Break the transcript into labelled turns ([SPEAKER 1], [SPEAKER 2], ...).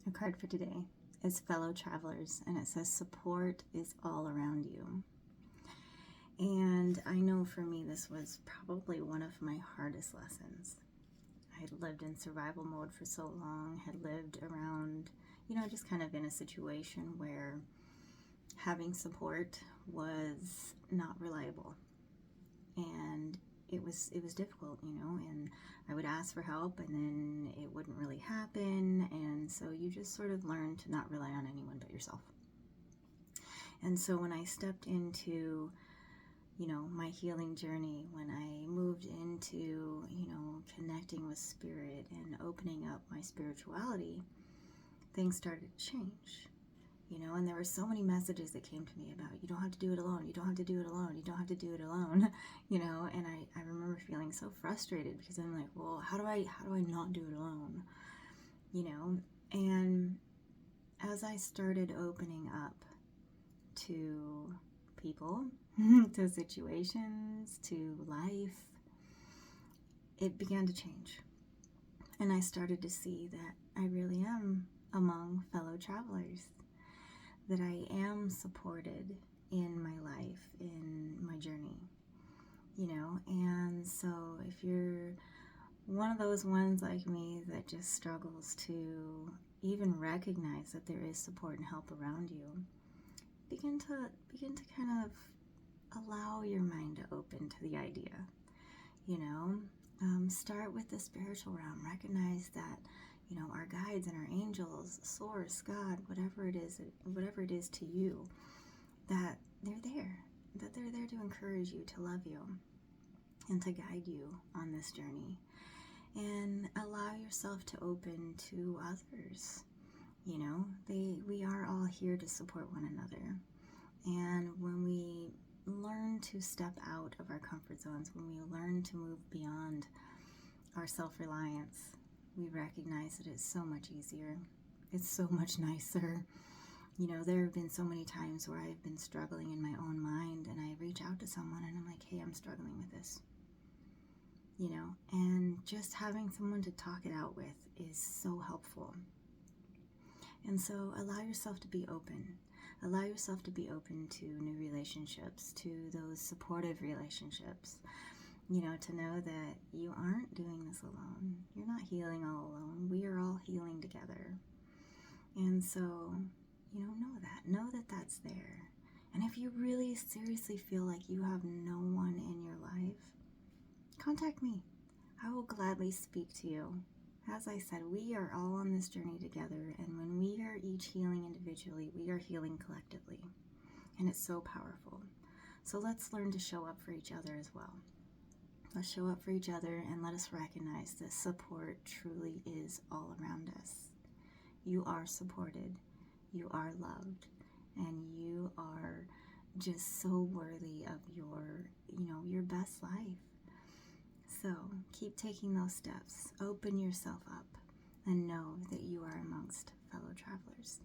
[SPEAKER 1] Our card for today is fellow travelers, and it says support is all around you. And I know for me, this was probably one of my hardest lessons. I had lived in survival mode for so long, had lived around, just kind of in a situation where having support was not reliable. And it was difficult, and I would ask for help and then it wouldn't really happen. And so you just sort of learn to not rely on anyone but yourself. And so when I stepped into my healing journey, when I moved into, connecting with spirit and opening up my spirituality, things started to change, and there were so many messages that came to me about, you don't have to do it alone, you don't have to do it alone, you don't have to do it alone, and I remember feeling so frustrated because I'm like, well, how do I not do it alone, and as I started opening up to people, to situations, to life, it began to change. And I started to see that I really am among fellow travelers, that I am supported in my life, in my journey, and so if you're one of those ones like me that just struggles to even recognize that there is support and help around you, begin to kind of allow your mind to open to the idea, start with the spiritual realm. Recognize that, our guides and our angels, source, God, whatever it is to you, that they're there to encourage you, to love you, and to guide you on this journey. And allow yourself to open to others. We are all here to support one another. And when we learn to step out of our comfort zones, when we learn to move beyond our self-reliance, we recognize that it's so much easier. It's so much nicer. There have been so many times where I've been struggling in my own mind, and I reach out to someone and I'm like, hey, I'm struggling with this. And just having someone to talk it out with is so helpful. And so allow yourself to be open. Allow yourself to be open to new relationships, to those supportive relationships, to know that you aren't doing this alone. You're not healing all alone. We are all healing together. And so, know that that's there. And if you really seriously feel like you have no one in your life, contact me. I will gladly speak to you. As I said, we are all on this journey together, and when we are each healing individually, we are healing collectively, and it's so powerful. So let's learn to show up for each other as well. Let's show up for each other, and let us recognize that support truly is all around us. You are supported, you are loved, and you are just so worthy of your best life. So keep taking those steps. Open yourself up and know that you are amongst fellow travelers.